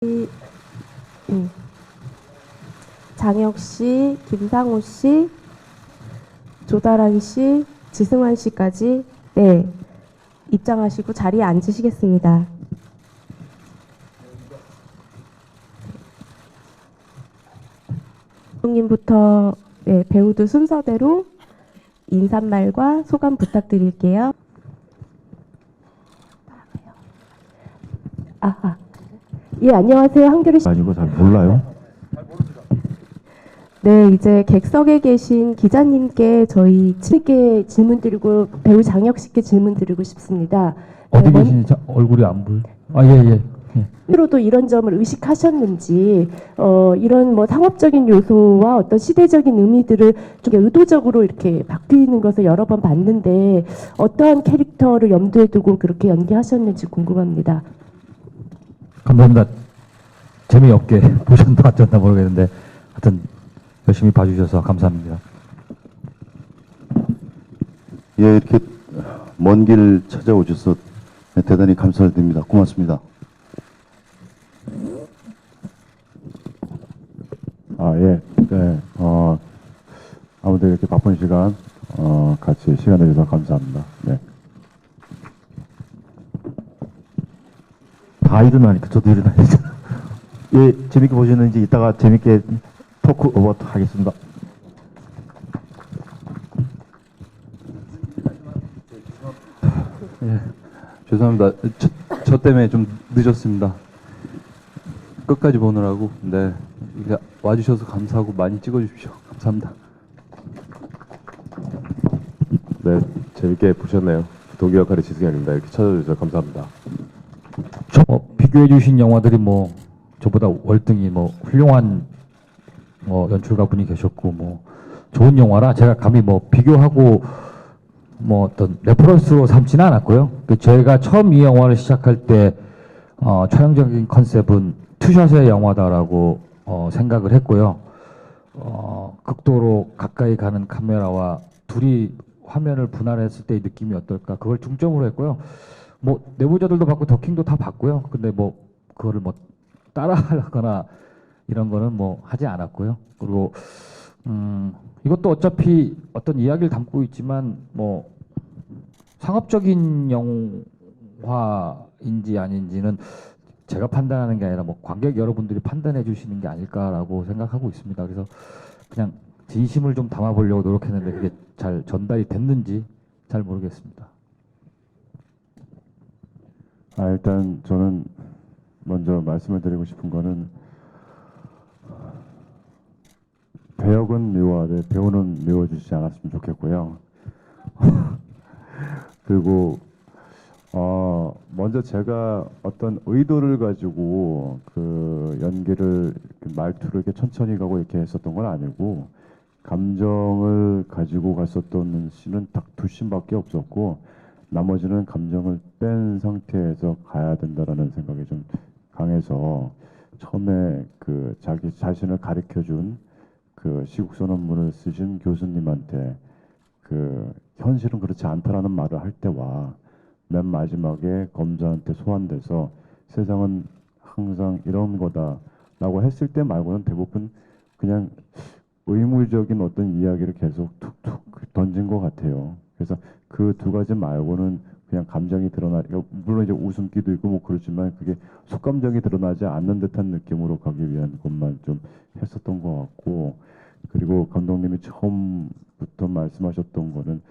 음, 장혁 씨, 김상우 씨, 조다란 씨, 지승환 씨까지 입장하시고 자리에 앉으시겠습니다. 감독님부터 배우들 순서대로 인사말과 소감 부탁드릴게요. 안녕하세요. 한겨레 시... 아니고 잘 몰라요. 네, 이제 객석에 계신 기자님께 저희 친께 질문 드리고 배우 장혁 씨께 질문 드리고 싶습니다. 어디 계시는지 얼굴이 안 보여. 예. 로도 이런 점을 의식하셨는지, 이런 뭐 상업적인 요소와 어떤 시대적인 의미들을 좀 의도적으로 이렇게 바뀌는 것을 여러 번 봤는데 어떠한 캐릭터를 염두에 두고 그렇게 연기하셨는지 궁금합니다. 감사합니다. 재미없게 보셨나 어쩐다 모르겠는데 하여튼 열심히 봐주셔서 감사합니다. 예, 이렇게 먼 길 찾아오셔서 대단히 감사를 드립니다. 고맙습니다. 예. 네. 아무튼 이렇게 바쁜 시간, 같이 시간 내주셔서 감사합니다. 네. 다 일어나니까 저도 일어나야죠. 예, 재밌게 보셨는지 이따가 재밌게 토크 오버 하겠습니다. 예, 죄송합니다. 저 때문에 좀 늦었습니다. 끝까지 보느라고. 네, 이렇게 와주셔서 감사하고 많이 찍어주십시오. 감사합니다. 네, 재밌게 보셨나요? 동기 역할의 지승현입니다. 이렇게 찾아주셔서 감사합니다. 비교해 주신 영화들이 뭐 저보다 월등히 뭐 훌륭한 연출가 분이 계셨고 뭐 좋은 영화라 제가 감히 뭐 비교하고 뭐 어떤 레퍼런스로 삼지는 않았고요. 제가 처음 이 영화를 시작할 때 촬영적인 컨셉은 투샷의 영화다라고 생각을 했고요. 극도로 가까이 가는 카메라와 둘이 화면을 분할했을 때의 느낌이 어떨까 그걸 중점으로 했고요. 뭐 내부자들도 봤고 더킹도 다 봤고요. 근데 뭐 그거를 뭐 따라하거나 이런 거는 뭐 하지 않았고요. 그리고 이것도 어차피 어떤 이야기를 담고 있지만 뭐 상업적인 영화인지 아닌지는 제가 판단하는 게 아니라 뭐 관객 여러분들이 판단해 주시는 게 아닐까라고 생각하고 있습니다. 그래서 그냥 진심을 좀 담아보려고 노력했는데 그게 잘 전달이 됐는지 잘 모르겠습니다. 일단 저는 먼저 말씀을 드리고 싶은 거는 배역은 미워하되 배우는 미워주지 않았으면 좋겠고요. 그리고 먼저 제가 어떤 의도를 가지고 그 연기를 말투를 이렇게 천천히 가고 이렇게 했었던 건 아니고 감정을 가지고 갔었던 씬은 딱 두 씬밖에 없었고 나머지는 감정을 뺀 상태에서 가야 된다라는 생각이 좀 강해서 처음에 그 자기 자신을 가르쳐준 그 시국선언문을 쓰신 교수님한테 그 현실은 그렇지 않다라는 말을 할 때와 맨 마지막에 검사한테 소환돼서 세상은 항상 이런 거다라고 했을 때 말고는 대부분 그냥 의무적인 어떤 이야기를 계속 툭툭 던진 것 같아요. 그래서 그 두 가지 말고는 그냥 감정이 물론 이제 웃음기도 있고 뭐 그렇지만 그게 속감정이 드러나지 않는 듯한 느낌으로 가기 위한 것만 좀 했었던 것 같고, 그리고 감독님이 처음부터 말씀하셨던 거는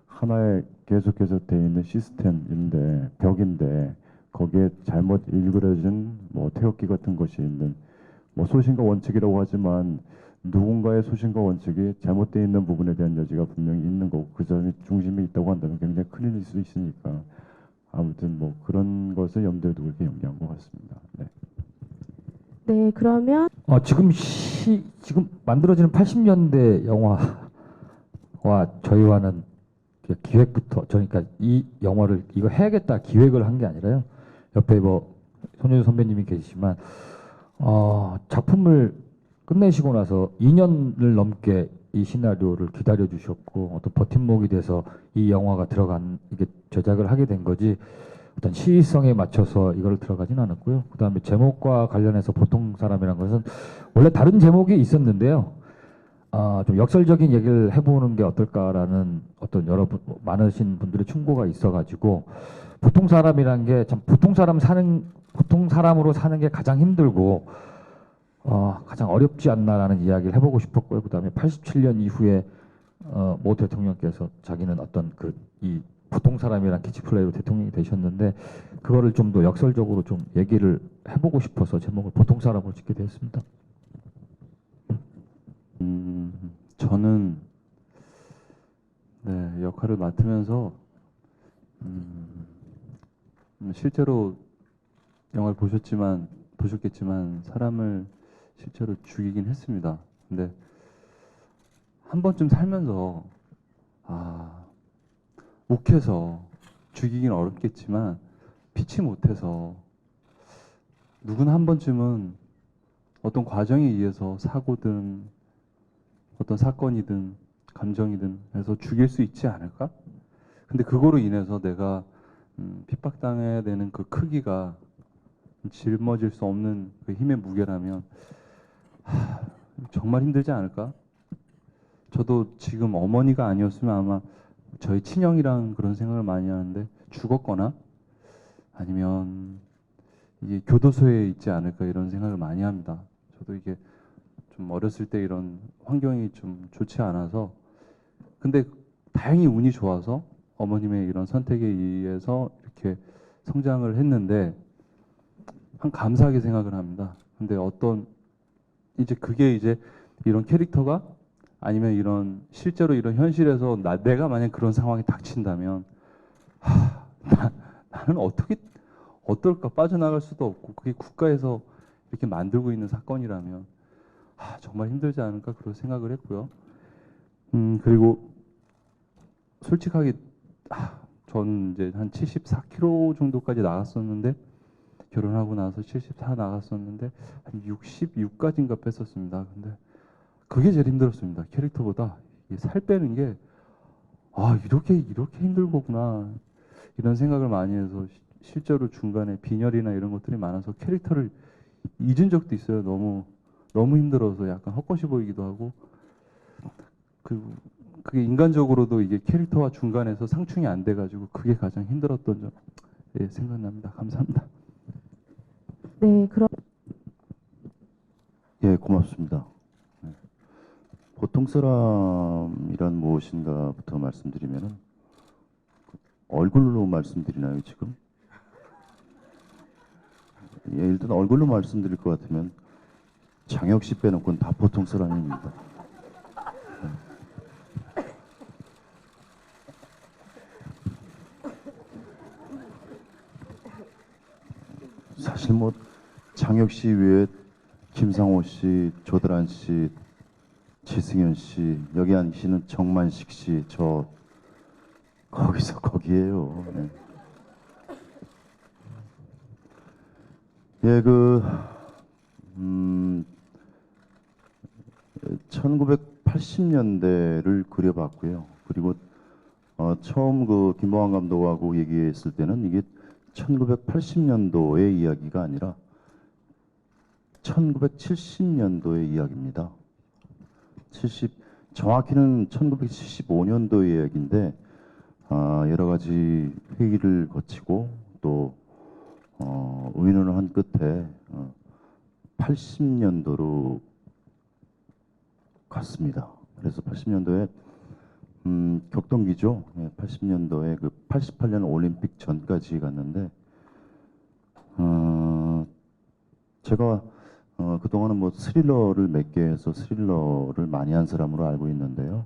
하나의 계속해서 돼 있는 시스템인데 벽인데 거기에 잘못 일그러진 뭐 태극기 같은 것이 있는 뭐 소신과 원칙이라고 하지만 누군가의 소신과 원칙이 잘못되어 있는 부분에 대한 여지가 분명히 있는 거고 그 점이 중심에 있다고 한다면 굉장히 큰일일 수 있으니까 아무튼 뭐 그런 것을 염두에 두고 이렇게 연기한 것 같습니다. 네. 네, 그러면 지금 만들어지는 80년대 영화와 저희와는 기획부터 그러니까 이 영화를 이거 해야겠다 기획을 한 게 아니라요. 옆에 뭐 손효주 선배님이 계시지만 작품을 끝내시고 나서 2년을 넘게 이 시나리오를 기다려 주셨고 어떤 버팀목이 돼서 이 영화가 이게 제작을 하게 된 거지 어떤 시의성에 맞춰서 이걸 들어가진 않았고요. 그다음에 제목과 관련해서 보통 사람이란 것은 원래 다른 제목이 있었는데요. 좀 역설적인 얘기를 해보는 게 어떨까라는 어떤 여러분 많으신 분들의 충고가 있어가지고 보통 사람이란 게 참 보통 사람으로 사는 게 가장 힘들고 가장 어렵지 않나라는 이야기를 해보고 싶었고요. 그다음에 87년 이후에 모 대통령께서 자기는 어떤 이 보통 사람이란 캐치플레이로 대통령이 되셨는데 그거를 좀 더 역설적으로 좀 얘기를 해보고 싶어서 제목을 보통 사람으로 짓게 되었습니다. 저는 네, 역할을 맡으면서 실제로 영화를 보셨겠지만 사람을 실제로 죽이긴 했습니다. 근데 한 번쯤 살면서 욱해서 죽이긴 어렵겠지만 피치 못해서 누구나 한 번쯤은 어떤 과정에 의해서 사고든 어떤 사건이든 감정이든 해서 죽일 수 있지 않을까? 근데 그거로 인해서 내가 핍박당해야 되는 그 크기가 짊어질 수 없는 그 힘의 무게라면 정말 힘들지 않을까? 저도 지금 어머니가 아니었으면 아마 저희 친형이랑 그런 생각을 많이 하는데 죽었거나 아니면 이게 교도소에 있지 않을까 이런 생각을 많이 합니다. 저도 이게 좀 어렸을 때 이런 환경이 좀 좋지 않아서 근데 다행히 운이 좋아서 어머님의 이런 선택에 의해서 이렇게 성장을 했는데 한 감사하게 생각을 합니다. 근데 이제 그게 이제 이런 캐릭터가 아니면 이런 실제로 이런 현실에서 내가 만약 그런 상황이 닥친다면 나는 어떨까 빠져나갈 수도 없고 그게 국가에서 이렇게 만들고 있는 사건이라면 정말 힘들지 않을까 그런 생각을 했고요. 그리고 솔직하게 전 이제 한 74kg 정도까지 나갔었는데 결혼하고 나서 74 나갔었는데 한 66까지인가 뺐었습니다. 근데 그게 제일 힘들었습니다. 캐릭터보다 살 빼는 게 이렇게 힘들 거구나 이런 생각을 많이 해서 실제로 중간에 빈혈이나 이런 것들이 많아서 캐릭터를 잊은 적도 있어요. 너무 힘들어서 약간 헛것이 보이기도 하고 그게 인간적으로도 이게 캐릭터와 중간에서 상충이 안 돼가지고 그게 가장 힘들었던 점 생각납니다. 감사합니다. 네, 그럼 예, 고맙습니다. 보통 사람이란 무엇인가부터 말씀드리면은 얼굴로 말씀드리나요, 지금? 예, 일단 얼굴로 말씀드릴 것 같으면 장혁 씨 빼놓고는 다 보통 사람입니다. 사실 뭐 장혁 씨 외에 김상호 씨, 조드란 씨, 지승현 씨, 여기 앉으시는 정만식 씨, 저 거기서 거기에요. 네. 예, 1980년대를 그려봤고요. 그리고 처음 김보환 감독하고 얘기했을 때는 이게 1980년도의 이야기가 아니라 1970년도의 이야기입니다. 정확히는 1975년도의 이야기인데 여러 가지 회의를 거치고 또 의논을 한 끝에 80년도로 갔습니다. 그래서 80년도에 격동기죠. 80년도에 88년 올림픽 전까지 갔는데 제가 그동안은 뭐 스릴러를 몇 개 해서 스릴러를 많이 한 사람으로 알고 있는데요.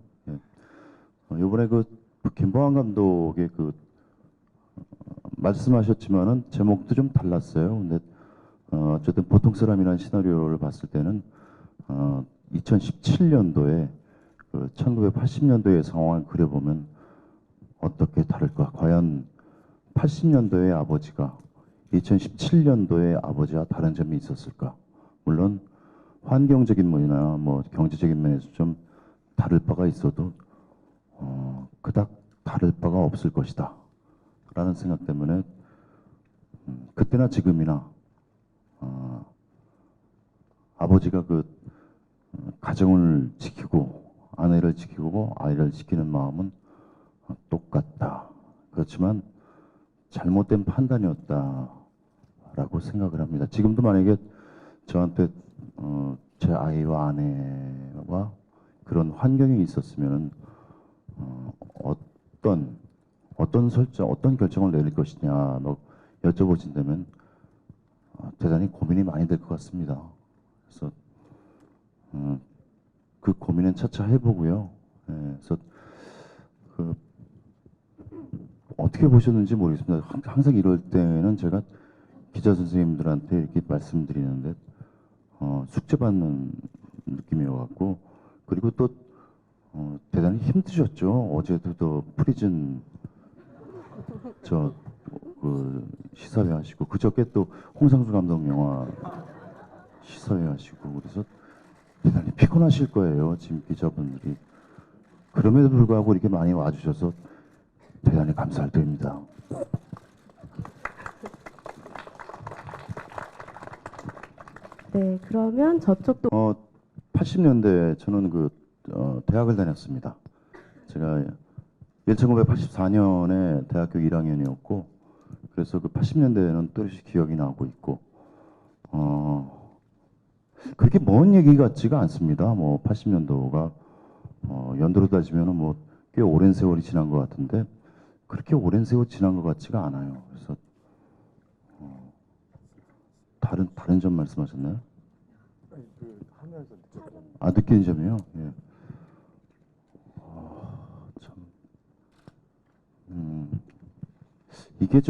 이번에 김보환 감독의 말씀하셨지만은 제목도 좀 달랐어요. 근데 어쨌든 보통 사람이라는 시나리오를 봤을 때는 2017년도에 1980년도의 상황을 그려보면 어떻게 다를까? 과연 80년도의 아버지가 2017년도의 아버지와 다른 점이 있었을까? 물론 환경적인 면이나 뭐 경제적인 면에서 좀 다를 바가 있어도 그닥 다를 바가 없을 것이다 라는 생각 때문에 그때나 지금이나 아버지가 가정을 지키고 아내를 지키고 아이를 지키는 마음은 똑같다. 그렇지만 잘못된 판단이었다라고 생각을 합니다. 지금도 만약에 저한테 제 아이와 아내와 그런 환경이 있었으면 어떤 결정을 내릴 것이냐 여쭤보신다면 대단히 고민이 많이 될 것 같습니다. 그래서 그 고민은 차차 해보고요. 예, 그래서 어떻게 보셨는지 모르겠습니다. 항상 이럴 때는 제가 기자 선생님들한테 이렇게 말씀드리는데 숙제받는 느낌이어갖고 그리고 또 대단히 힘드셨죠. 어제도 또 프리즌 시사회 하시고 그저께 또 홍상수 감독 영화 시사회 하시고 그래서 대단히 피곤하실 거예요. 지금 기자분들이. 그럼에도 불구하고 이렇게 많이 와주셔서 대단히 감사할 때입니다. 네, 그러면 저쪽도 80년대 저는 대학을 다녔습니다. 제가 1984년에 대학교 1학년이었고 그래서 80년대에는 또렷이 기억이 나고 있고 그렇게 먼 얘기 같지가 않습니다. 80년도가 연도로 따지면 꽤 오랜 세월이 지난 것 같은데 그렇게 오랜 세월 지난 것 같지가 않아요. 그래서 다른 점 말씀하셨나요? 느끼는 점이요? 예. 참. 이게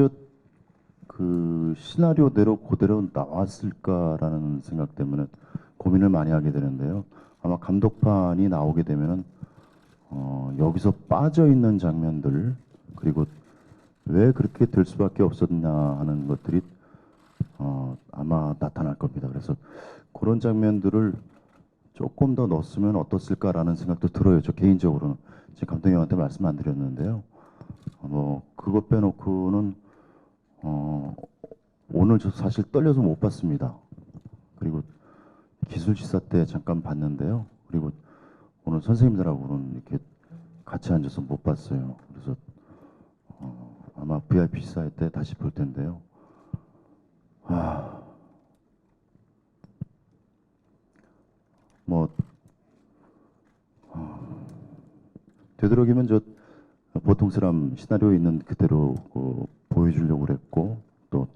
시나리오대로 그대로 나왔을까라는 생각 때문에 고민을 많이 하게 되는데요. 아마 감독판이 나오게 되면은 여기서 빠져 있는 장면들 그리고 왜 그렇게 될 수밖에 없었나 하는 것들이 아마 나타날 겁니다. 그래서 그런 장면들을 조금 더 넣었으면 어떻을까라는 생각도 들어요. 저 개인적으로는 지금 감독님한테 말씀 안 드렸는데요. 그것 빼놓고는 오늘 저 사실 떨려서 못 봤습니다. 그리고 기술시사 때 잠깐 봤는데요. 그리고 오늘 선생님들하고는 이렇게 같이 앉아서 못 봤어요. 그래서 아마 VIP 시사회 때 다시 볼 텐데요. 되도록이면 보통 사람 시나리오에 있는 그대로 보여주려고 그랬고 또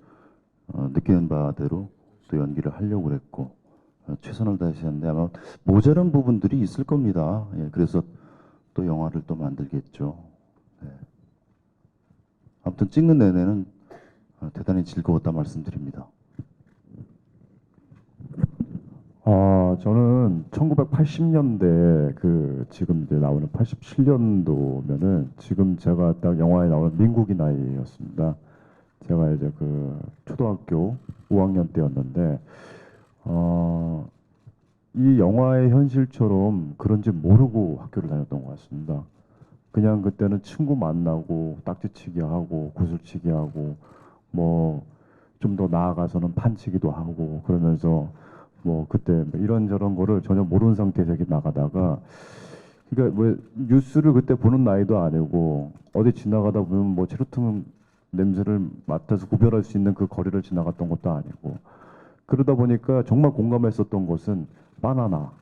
느끼는 바대로 또 연기를 하려고 그랬고 최선을 다했는데 아마 모자란 부분들이 있을 겁니다. 예, 그래서 또 영화를 또 만들겠죠. 네. 아무튼 찍는 내내는 대단히 즐거웠다 말씀드립니다. 저는 1980년대 지금 이제 나오는 87년도면은 지금 제가 딱 영화에 나오는 민국이 나이였습니다. 제가 이제 초등학교 5학년 때였는데 이 영화의 현실처럼 그런지 모르고 학교를 다녔던 것 같습니다. 그냥 그때는 친구 만나고 딱지치기 하고 구슬치기 하고 좀 더 나아가서는 판치기도 하고 그러면서 그때 이런저런 거를 전혀 모르는 상태에서 이렇게 나가다가 그러니까 뉴스를 그때 보는 나이도 아니고 어디 지나가다 보면 체류통 냄새를 맡아서 구별할 수 있는 그 거리를 지나갔던 것도 아니고 그러다 보니까 정말 공감했었던 것은 바나나.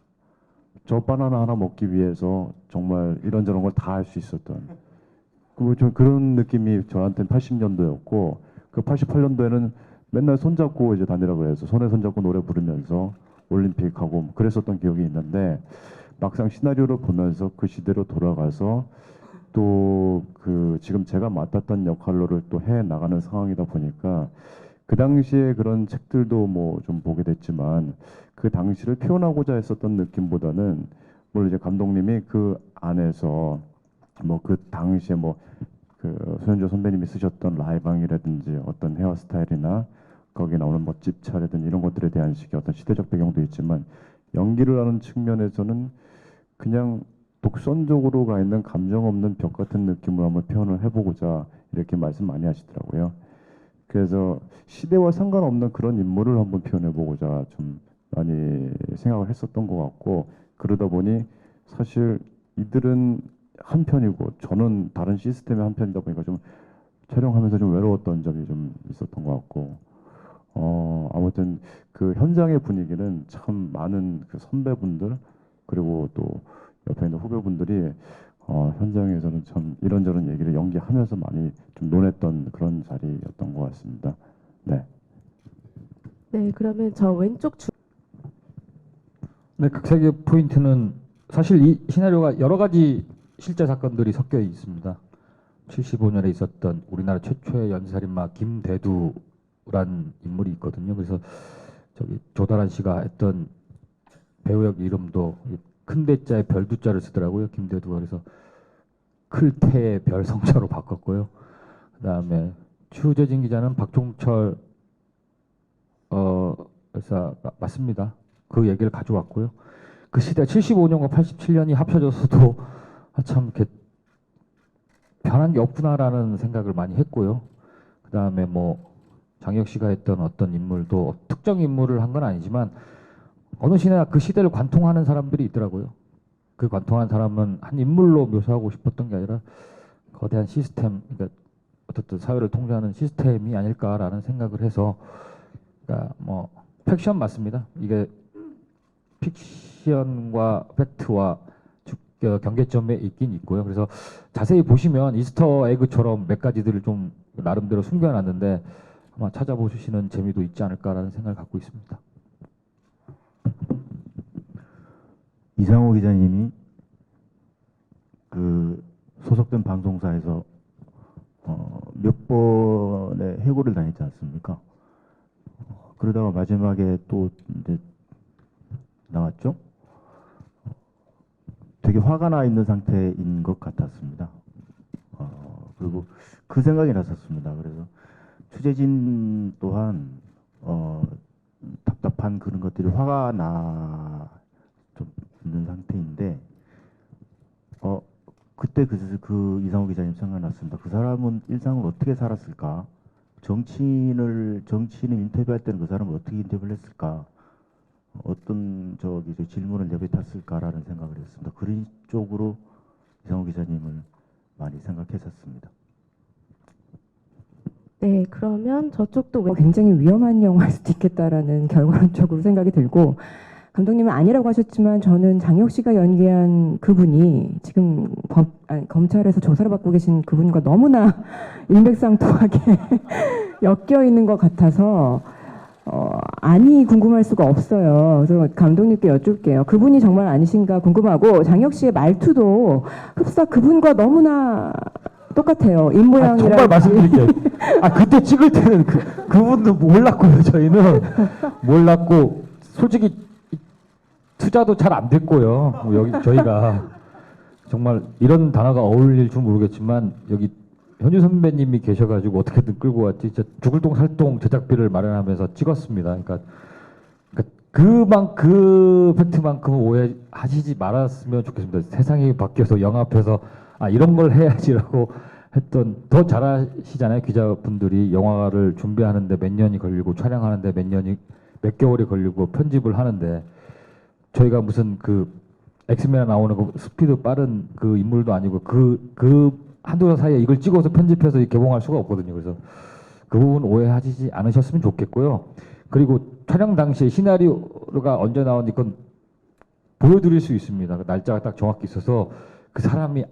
저 바나나 하나 먹기 위해서 정말 이런저런 걸 다 할 수 있었던 좀 그런 느낌이 저한테는 80년도였고 88년도에는 맨날 손잡고 이제 다니라고 해서 손에 손잡고 노래 부르면서 올림픽하고 그랬었던 기억이 있는데 막상 시나리오를 보면서 그 시대로 돌아가서 또 지금 제가 맡았던 역할로를 또 해 나가는 상황이다 보니까 그 당시에 그런 책들도 좀 보게 됐지만 그 당시를 표현하고자 했었던 느낌보다는 물론 이제 감독님이 그 안에서 그 당시에 손현조 선배님이 쓰셨던 라이방이라든지 어떤 헤어스타일이나 거기에 나오는 멋집차라든지 이런 것들에 대한 식의 어떤 시대적 배경도 있지만 연기를 하는 측면에서는 그냥 독선적으로 가 있는 감정 없는 벽 같은 느낌으로 한번 표현을 해보고자 이렇게 말씀 많이 하시더라고요. 그래서 시대와 상관없는 그런 인물을 한번 표현해보고자 좀 많이 생각을 했었던 것 같고, 그러다 보니 사실 이들은 한 편이고 저는 다른 시스템의 한 편이다 보니까 좀 촬영하면서 좀 외로웠던 점이 좀 있었던 것 같고, 아무튼 그 현장의 분위기는 참 많은 그 선배분들 그리고 또 옆에 있는 후배분들이 현장에서는 참 이런저런 얘기를 연기하면서 많이 좀 논했던 그런 자리였던 것 같습니다. 네. 네, 그러면 저 왼쪽 네, 극색의 포인트는 사실 이 시나리오가 여러 가지 실제 사건들이 섞여 있습니다. 75년에 있었던 우리나라 최초의 연쇄살인마 김대두란 인물이 있거든요. 그래서 저기 조다란 씨가 했던 배우역 이름도 큰 대자에 별 두자를 쓰더라고요. 김대두가. 그래서 클태의 별 성자로 바꿨고요. 그다음에 추재진 기자는 박종철 열사 맞습니다. 그 얘기를 가져왔고요. 그 시대 75년과 87년이 합쳐져서도 참 이렇게 변한 게 없구나라는 생각을 많이 했고요. 그다음에 뭐 장혁 씨가 했던 어떤 인물도 특정 인물을 한 건 아니지만 어느 시대나 그 시대를 관통하는 사람들이 있더라고요. 그 관통한 사람은 한 인물로 묘사하고 싶었던 게 아니라 거대한 시스템, 그러니까 어쨌든 사회를 통제하는 시스템이 아닐까라는 생각을 해서, 그러니까 뭐 팩션 맞습니다. 이게 픽션과 팩트와 경계점에 있긴 있고요. 그래서 자세히 보시면 이스터 에그처럼 몇 가지들을 좀 나름대로 숨겨놨는데 아마 찾아보시는 재미도 있지 않을까라는 생각을 갖고 있습니다. 이상호 기자님이 그 소속된 방송사에서 몇 번의 해고를 당했지 않습니까? 그러다가 마지막에 또 이제 나왔죠. 되게 화가 나 있는 상태인 것 같았습니다. 그리고 그 생각이 났었습니다. 그래서 추재진 또한 답답한 그런 것들이 화가 나 좀 있는 상태인데 그때 그 이상호 기자님 생각났습니다. 그 사람은 일상을 어떻게 살았을까? 정치인을 인터뷰할 때는 그 사람을 어떻게 인터뷰를 했을까? 어떤 질문을 내뱉었을까라는 생각을 했습니다. 그런 쪽으로 이상호 기자님을 많이 생각했었습니다. 네, 그러면 저쪽도 굉장히 위험한 영화일 수도 있겠다라는 결과론적으로 생각이 들고, 감독님은 아니라고 하셨지만 저는 장혁 씨가 연기한 그분이 지금 검찰에서 조사를 받고 계신 그분과 너무나 일맥상통하게 엮여 있는 것 같아서 아니 궁금할 수가 없어요. 그래서 감독님께 여쭐게요. 그분이 정말 아니신가 궁금하고, 장혁 씨의 말투도 흡사 그분과 너무나 똑같아요. 입모양이랑. 정말 말씀드릴게요. 그때 찍을 때는 그분도 몰랐고요. 저희는 몰랐고, 솔직히 투자도 잘 안 됐고요. 뭐 여기 저희가 정말 이런 단어가 어울릴 줄 모르겠지만 여기 현주 선배님이 계셔가지고 어떻게든 끌고 왔지. 진짜 죽을 똥 살 똥 제작비를 마련하면서 찍었습니다. 그러니까 그 팩트만큼은 오해하시지 말았으면 좋겠습니다. 세상이 바뀌어서 영화 앞에서 이런 걸 해야지라고 했던, 더 잘하시잖아요. 기자분들이 영화를 준비하는데 몇 년이 걸리고 촬영하는데 몇 개월이 걸리고 편집을 하는데, 저희가 무슨 그 엑스맨에 나오는 그 스피드 빠른 그 인물도 아니고 그 한두 달 사이에 이걸 찍어서 편집해서 개봉할 수가 없거든요. 그래서 그 부분 오해하시지 않으셨으면 좋겠고요. 그리고 촬영 당시에 시나리오가 언제 나오는지 그건 보여드릴 수 있습니다. 그 날짜가 딱 정확히 있어서 그 사람이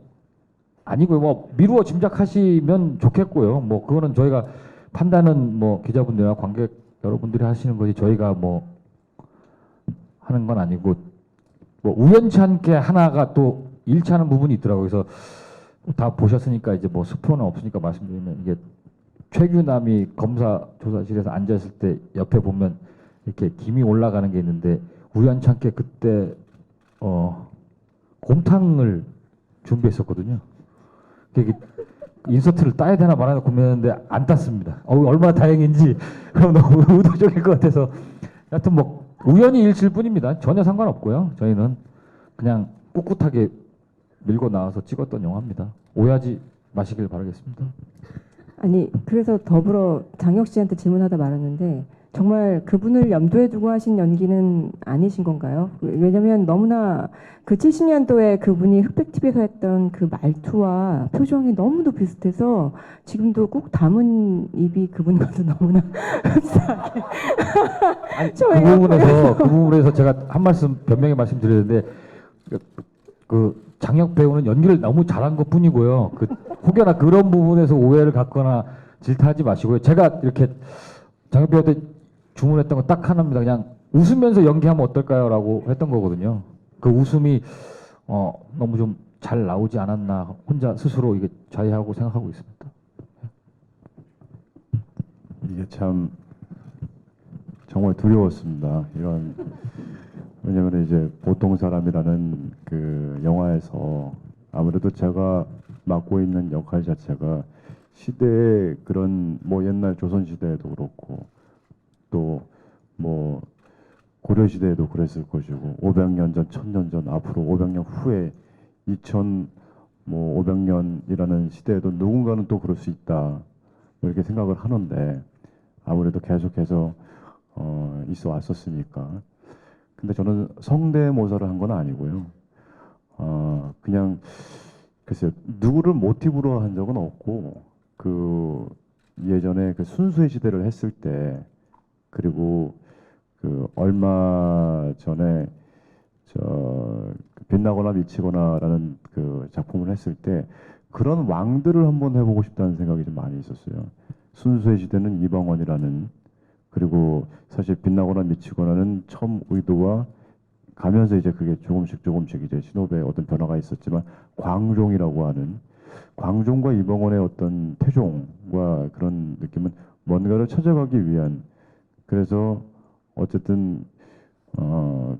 아니고요. 뭐 미루어 짐작하시면 좋겠고요. 뭐 그거는 저희가 판단은 뭐 기자분들이나 관객 여러분들이 하시는 거지 저희가 뭐 하는 건 아니고, 뭐 우연치 않게 하나가 또 일치하는 부분이 있더라고요. 그래서 다 보셨으니까 이제 뭐 스포는 없으니까 말씀드리면, 이게 최규남이 검사 조사실에서 앉아있을 때 옆에 보면 이렇게 김이 올라가는 게 있는데, 우연치 않게 그때 곰탕을 준비했었거든요. 이게 인서트를 따야 되나 말아야 고민했는데 안 땄습니다. 얼마나 다행인지. 그럼 너무 의도적일 것 같아서. 하여튼 뭐 우연히 일칠 뿐입니다. 전혀 상관없고요. 저희는 그냥 꿋꿋하게 밀고 나와서 찍었던 영화입니다. 오해하지 마시길 바라겠습니다. 아니 그래서 더불어 장혁 씨한테 질문하다 말았는데 정말 그분을 염두에 두고 하신 연기는 아니신 건가요? 왜냐면 너무나 그 70년도에 그분이 흑백TV에서 했던 그 말투와 표정이 너무도 비슷해서 지금도 꼭 담은 입이 그분과도 너무나 흡사하게 아니, 저희가 그 부분에서 제가 한 말씀 변명의 말씀드렸는데 그 장혁 배우는 연기를 너무 잘한 것 뿐이고요. 그 혹여나 그런 부분에서 오해를 갖거나 질타하지 마시고요. 제가 이렇게 장혁 배우한테 주문했던 거 딱 하나입니다. 그냥 웃으면서 연기하면 어떨까요?라고 했던 거거든요. 그 웃음이 너무 좀 잘 나오지 않았나 혼자 스스로 이게 자의하고 생각하고 있습니다. 이게 참 정말 두려웠습니다. 이런 왜냐하면 이제 보통 사람이라는 그 영화에서 아무래도 제가 맡고 있는 역할 자체가 시대의 그런 뭐 옛날 조선 시대에도 그렇고 또 뭐 고려 시대에도 그랬을 것이고 500년 전, 1000년 전, 앞으로 500년 후에 2500년이라는 시대에도 누군가는 또 그럴 수 있다 이렇게 생각을 하는데 아무래도 계속해서 있어 왔었으니까. 근데 저는 성대모사를 한 건 아니고요. 그냥 글쎄요 누구를 모티브로 한 적은 없고 그 예전에 그 순수의 시대를 했을 때 그리고 그 얼마 전에 빛나거나 미치거나라는 그 작품을 했을 때 그런 왕들을 한번 해보고 싶다는 생각이 좀 많이 있었어요. 순수의 시대는 이방원이라는 그리고 사실 빛나거나 미치거나는 처음 의도와 가면서 이제 그게 조금씩 이제 신호배에 어떤 변화가 있었지만 광종이라고 하는 광종과 이방원의 어떤 태종과 그런 느낌은 뭔가를 찾아가기 위한 그래서 어쨌든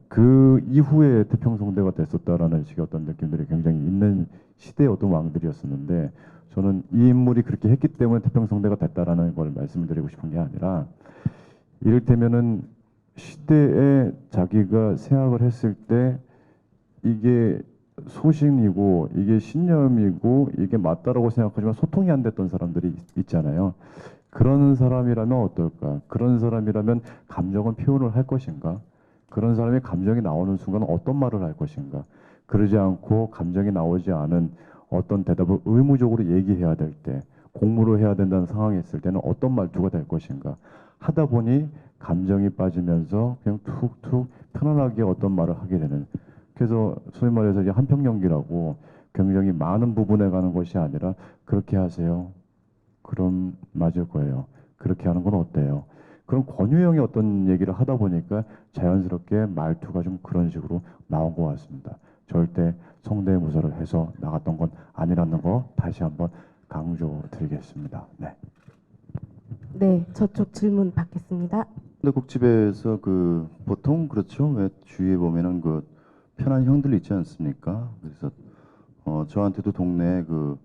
그 이후에 태평성대가 됐었다라는 식의 어떤 느낌들이 굉장히 있는 시대의 어떤 왕들이었었는데 저는 이 인물이 그렇게 했기 때문에 태평성대가 됐다라는 걸 말씀을 드리고 싶은 게 아니라 이를테면은 시대에 자기가 생각을 했을 때 이게 소신이고 이게 신념이고 이게 맞다라고 생각하지만 소통이 안 됐던 사람들이 있잖아요. 그런 사람이라면 어떨까? 그런 사람이라면 감정은 표현을 할 것인가? 그런 사람이 감정이 나오는 순간 어떤 말을 할 것인가? 그러지 않고 감정이 나오지 않은 어떤 대답을 의무적으로 얘기해야 될 때, 공무로 해야 된다는 상황이 있을 때는 어떤 말투가 될 것인가? 하다 보니 감정이 빠지면서 그냥 툭툭 편안하게 어떤 말을 하게 되는. 그래서 소위 말해서 이제 한평 연기라고 굉장히 많은 부분에 가는 것이 아니라 그렇게 하세요. 그럼 맞을 거예요. 그렇게 하는 건 어때요? 그런 권유형의 어떤 얘기를 하다 보니까 자연스럽게 말투가 좀 그런 식으로 나온 것 같습니다. 절대 성대모사를 해서 나갔던 건 아니라는 거 다시 한번 강조드리겠습니다. 네. 네, 저쪽 질문 받겠습니다. 근데 국집에서 그 보통 그렇죠. 왜 주위에 보면은 그 편한 형들 있지 않습니까? 그래서 저한테도 동네에 그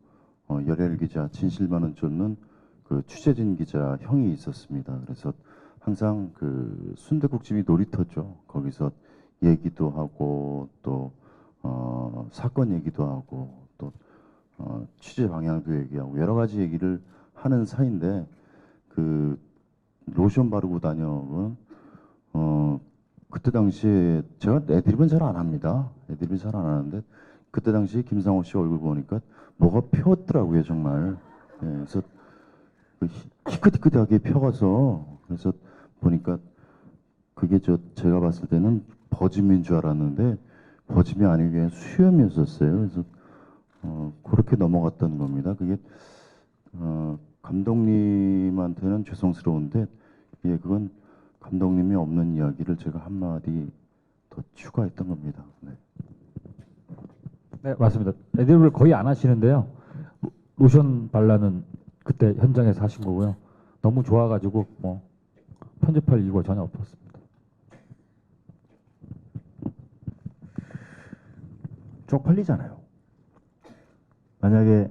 열혈 기자 진실만은 쫓는 그 취재진 기자 형이 있었습니다. 그래서 항상 그 순댓국집이 놀이터죠. 거기서 얘기도 하고 또 사건 얘기도 하고 또 취재 방향도 얘기하고 여러 가지 얘기를 하는 사이인데 그 로션 바르고 다녀온 그때 당시에 제가 애드립은 잘 안 합니다. 애드립은 잘 안 하는데 그때 당시에 김상호 씨 얼굴 보니까 뭐가 펴었더라고요 정말. 예, 그래서 희끗희끗하게 펴가서 그래서 보니까 그게 제가 봤을 때는 버짐인 줄 알았는데 버짐이 아니고 그냥 수염이었었어요. 그래서 그렇게 넘어갔던 겁니다. 그게 감독님한테는 죄송스러운데 예, 그건 감독님이 없는 이야기를 제가 한마디 더 추가했던 겁니다. 네. 네, 맞습니다. 애드립을 거의 안 하시는데요. 로션 발라는 그때 현장에서 하신 거고요. 너무 좋아가지고 뭐 편집할 이유가 전혀 없었습니다. 쪽팔리잖아요. 만약에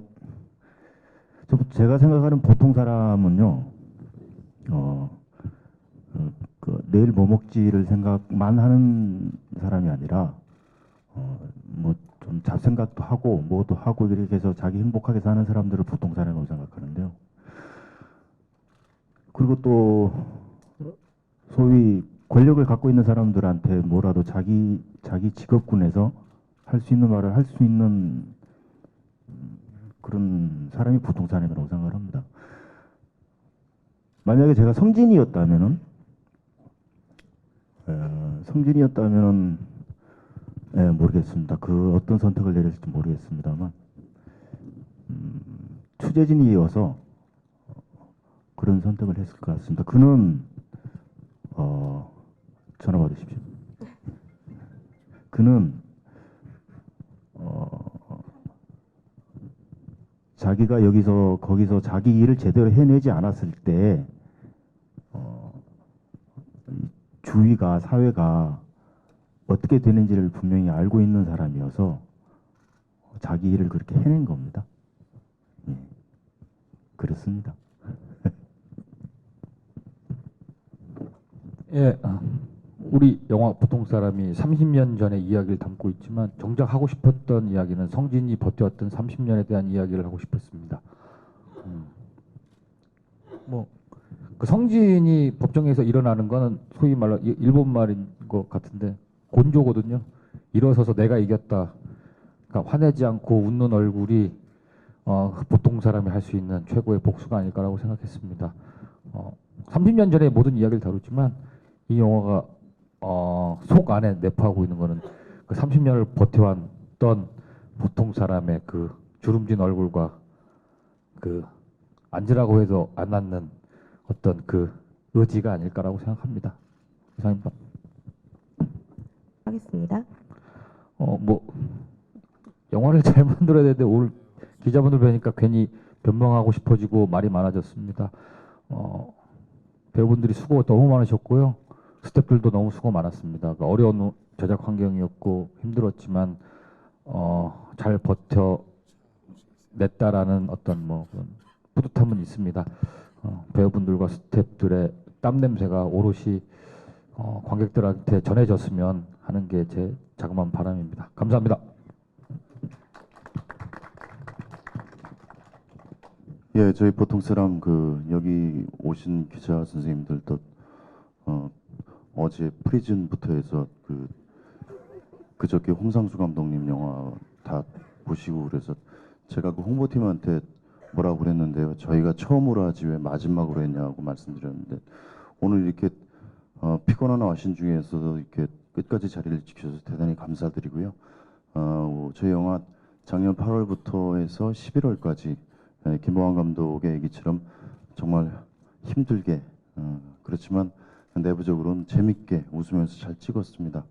제가 생각하는 보통 사람은요, 내일 뭐 먹지를 생각만 하는 사람이 아니라 뭐 좀 잡생각도 하고 뭐도 하고 이렇게 해서 자기 행복하게 사는 사람들을 보통 사람이라고 생각하는데요. 그리고 또 소위 권력을 갖고 있는 사람들한테 뭐라도 자기 직업군에서 할 수 있는 말을 할 수 있는 그런 사람이 보통 사람이라고 생각을 합니다. 만약에 제가 성진이었다면은 모르겠습니다. 그 어떤 선택을 내렸을지 모르겠습니다만 취재진이어서 그런 선택을 했을 것 같습니다. 그는 전화 받으십시오. 그는 자기가 거기서 자기 일을 제대로 해내지 않았을 때 이 주위가 사회가 어떻게 되는지를 분명히 알고 있는 사람이어서 자기 일을 그렇게 해낸 겁니다. 예, 그렇습니다. 예, 우리 영화 보통 사람이 30년 전의 이야기를 담고 있지만 정작 하고 싶었던 이야기는 성진이 버텨왔던 30년에 대한 이야기를 하고 싶었습니다. 뭐 그 성진이 법정에서 일어나는 거는 소위 말로 일본 말인 것 같은데 곤조거든요. 일어서서 내가 이겼다. 그러니까 화내지 않고 웃는 얼굴이 보통 사람이 할 수 있는 최고의 복수가 아닐까라고 생각했습니다. 30년 전에 모든 이야기를 다루지만 이 영화가 속 안에 내포하고 있는 거는 그 30년을 버텨왔던 보통 사람의 그 주름진 얼굴과 그 앉으라고 해도 안 앉는 어떤 그 의지가 아닐까라고 생각합니다. 이상입니다. 하겠습니다. 뭐 영화를 잘 만들어야 되는데 오늘 기자분들 뵈니까 괜히 변명하고 싶어지고 말이 많아졌습니다. 배우분들이 수고 너무 많으셨고요. 스태프들도 너무 수고 많았습니다. 그러니까 어려운 제작 환경이었고 힘들었지만 잘 버텨냈다라는 어떤 뭐 그런 뿌듯함은 있습니다. 배우분들과 스태프들의 땀 냄새가 오롯이 관객들한테 전해졌으면 하는 게 제 자그마한 바람입니다. 감사합니다. 예, 저희 보통 사람 여기 오신 기자 선생님들도 어제 프리즌부터 해서 그저께 홍상수 감독님 영화 다 보시고 그래서 제가 그 홍보팀한테 뭐라고 그랬는데요. 저희가 처음으로 하지 왜 마지막으로 했냐고 말씀드렸는데 오늘 이렇게 피곤한 와신 중에서도 이렇게 끝까지 자리를 지켜줘서 대단히 감사드리고요. 저희 영화 작년 8월부터 해서 11월까지 김보환 감독의 얘기처럼 정말 힘들게 그렇지만 내부적으로는 재밌게 웃으면서 잘 찍었습니다.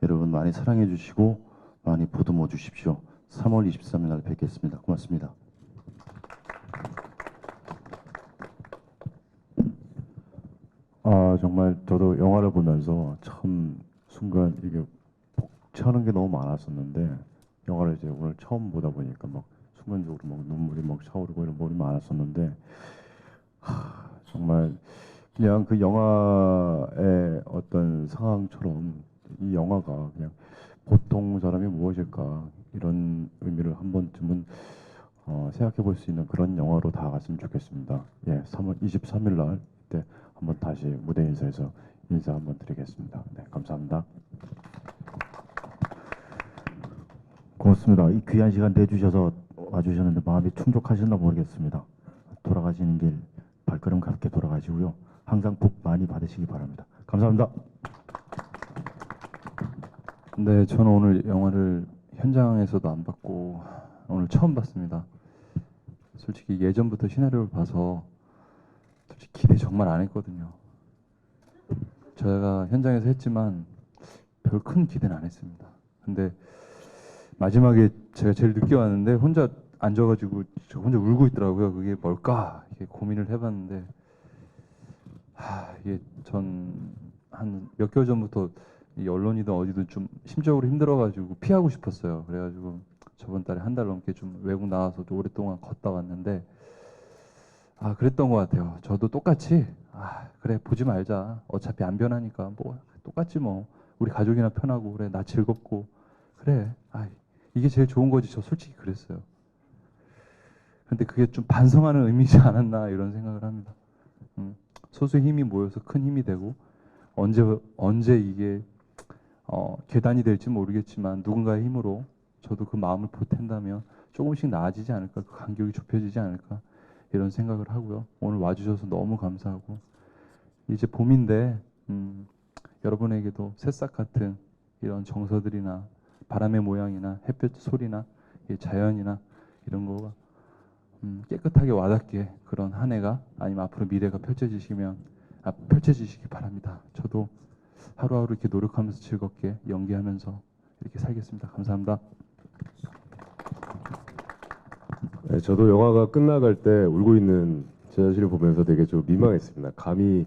여러분 많이 사랑해 주시고 많이 보듬어 주십시오. 3월 23일 날 뵙겠습니다. 고맙습니다. 정말 저도 영화를 보면서 참 순간 이게 벅차는 게 너무 많았었는데 영화를 이제 오늘 처음 보다 보니까 막 순간적으로 막 눈물이 막 차오르고 이런 부분이 많았었는데 정말 그냥 그 영화의 어떤 상황처럼 이 영화가 그냥 보통 사람이 무엇일까 이런 의미를 한 번쯤은 생각해 볼 수 있는 그런 영화로 다가갔으면 좋겠습니다. 예, 3월 23일 날 때 한번 다시 무대 인사에서 인사 한번 드리겠습니다. 네, 감사합니다. 고맙습니다. 이 귀한 시간 내주셔서 와주셨는데 마음이 충족하셨나 모르겠습니다. 돌아가시는 길 발걸음 가볍게 돌아가시고요. 항상 복 많이 받으시기 바랍니다. 감사합니다. 네, 저는 오늘 영화를 현장에서도 안 봤고 오늘 처음 봤습니다. 솔직히 예전부터 시나리오를 봐서 솔직히 기대 정말 안 했거든요. 제가 현장에서 했지만 별 큰 기대는 안 했습니다. 근데 마지막에 제가 제일 늦게 왔는데 혼자 앉아가지고 저 혼자 울고 있더라고요. 그게 뭘까? 이게 고민을 해봤는데 이게 전 한 몇 개월 전부터 이 언론이든 어디든 좀 심적으로 힘들어가지고 피하고 싶었어요. 그래가지고 저번 달에 한 달 넘게 좀 외국 나와서 좀 오랫동안 걷다 왔는데 그랬던 것 같아요. 저도 똑같이 그래 보지 말자. 어차피 안 변하니까 뭐 똑같지 뭐. 우리 가족이나 편하고 그래 나 즐겁고 그래. 이게 제일 좋은 거지. 저 솔직히 그랬어요. 근데 그게 좀 반성하는 의미지 않았나 이런 생각을 합니다. 소수의 힘이 모여서 큰 힘이 되고 언제 이게 계단이 될지 모르겠지만 누군가의 힘으로 저도 그 마음을 보탠다면 조금씩 나아지지 않을까, 그 간격이 좁혀지지 않을까 이런 생각을 하고요. 오늘 와주셔서 너무 감사하고 이제 봄인데 여러분에게도 새싹 같은 이런 정서들이나 바람의 모양이나 햇볕 소리나 이 자연이나 이런 거가 깨끗하게 와닿게 그런 한 해가 아니면 앞으로 미래가 펼쳐지시기 바랍니다. 저도 하루하루 이렇게 노력하면서 즐겁게 연기하면서 이렇게 살겠습니다. 감사합니다. 네, 저도 영화가 끝나갈 때 울고 있는 제 자신을 보면서 되게 좀 민망했습니다. 감히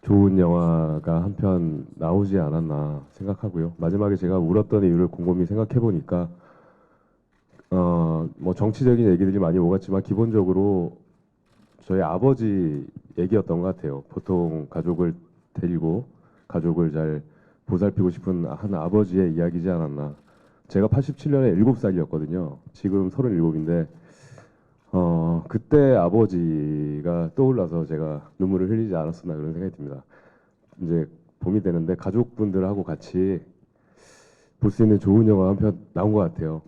좋은 영화가 한 편 나오지 않았나 생각하고요. 마지막에 제가 울었던 이유를 곰곰이 생각해 보니까 뭐 정치적인 얘기들이 많이 오갔지만 기본적으로 저희 아버지 얘기였던 것 같아요. 보통 가족을 데리고 가족을 잘 보살피고 싶은 한 아버지의 이야기지 않았나. 제가 87년에 7살이었거든요. 지금 37인데 그때 아버지가 떠올라서 제가 눈물을 흘리지 않았었나 그런 생각이 듭니다. 이제 봄이 되는데 가족분들하고 같이 볼 수 있는 좋은 영화 한 편 나온 것 같아요.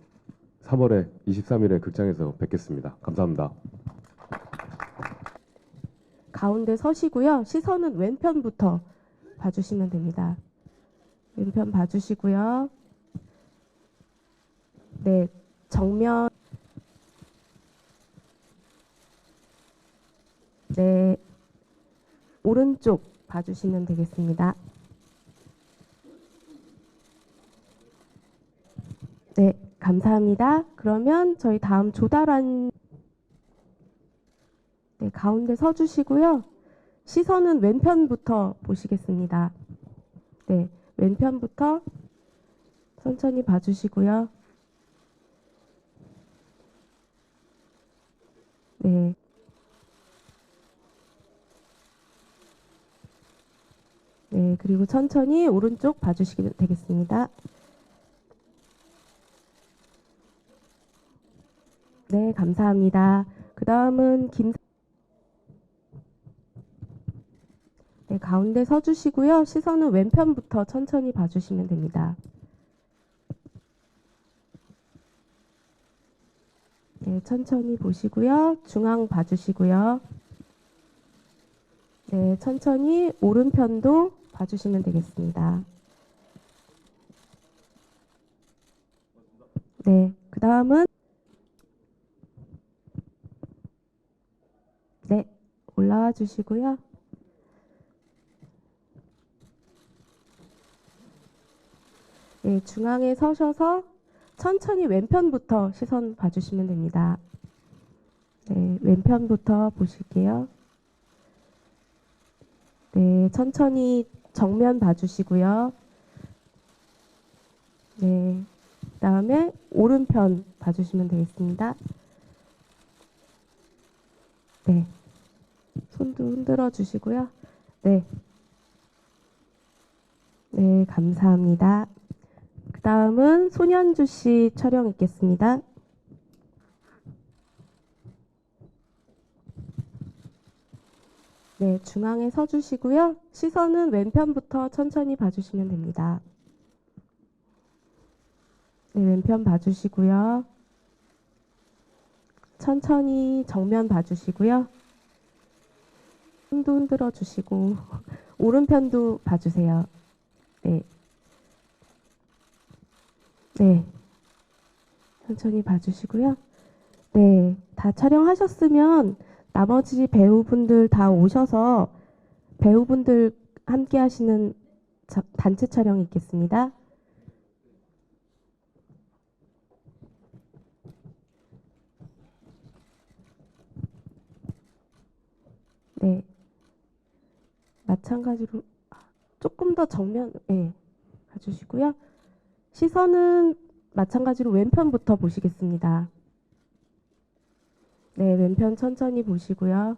3월에 23일에 극장에서 뵙겠습니다. 감사합니다. 가운데 서시고요. 시선은 왼편부터 봐주시면 됩니다. 왼편 봐주시고요. 네, 정면. 네, 오른쪽 봐주시면 되겠습니다. 네, 감사합니다. 그러면 저희 다음 조달한 네, 가운데 서주시고요. 시선은 왼편부터 보시겠습니다. 네, 왼편부터 천천히 봐주시고요. 네. 네, 그리고 천천히 오른쪽 봐주시면 되겠습니다. 네, 감사합니다. 그 다음은 네, 가운데 서주시고요. 시선은 왼편부터 천천히 봐주시면 됩니다. 네, 천천히 보시고요. 중앙 봐주시고요. 네, 천천히 오른편도 봐주시면 되겠습니다. 네, 그 다음은 네, 올라와 주시고요. 네, 중앙에 서셔서 천천히 왼편부터 시선 봐주시면 됩니다. 네, 왼편부터 보실게요. 네, 천천히 정면 봐주시고요. 네, 그 다음에 오른편 봐주시면 되겠습니다. 네, 손도 흔들어 주시고요. 네, 네, 감사합니다. 그 다음은 손현주 씨 촬영 있겠습니다. 네, 중앙에 서주시고요. 시선은 왼편부터 천천히 봐주시면 됩니다. 네, 왼편 봐주시고요. 천천히 정면 봐주시고요. 손도 흔들어 주시고 오른편도 봐주세요. 네. 네. 천천히 봐주시고요. 네. 다 촬영하셨으면 나머지 배우분들 다 오셔서 배우분들 함께 하시는 단체 촬영이 있겠습니다. 네. 마찬가지로 조금 더 정면, 네. 봐주시고요. 시선은 마찬가지로 왼편부터 보시겠습니다. 네, 왼편 천천히 보시고요.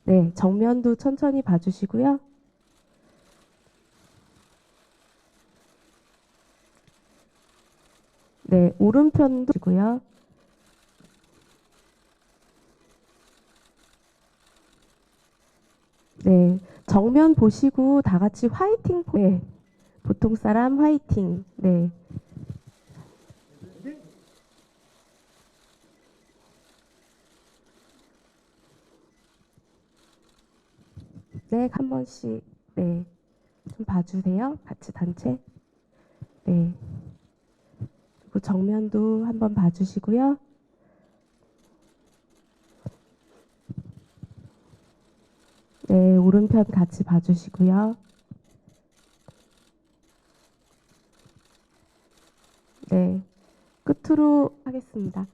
네, 정면도 천천히 봐주시고요. 네, 오른편도 보시고요. 네, 정면 보시고 다 같이 화이팅. 네, 보통 사람 화이팅. 네. 네, 한 번씩 네, 좀 봐주세요. 같이 단체. 네. 그리고 정면도 한번 봐주시고요. 네, 오른편 같이 봐주시고요. 네, 끝으로 하겠습니다.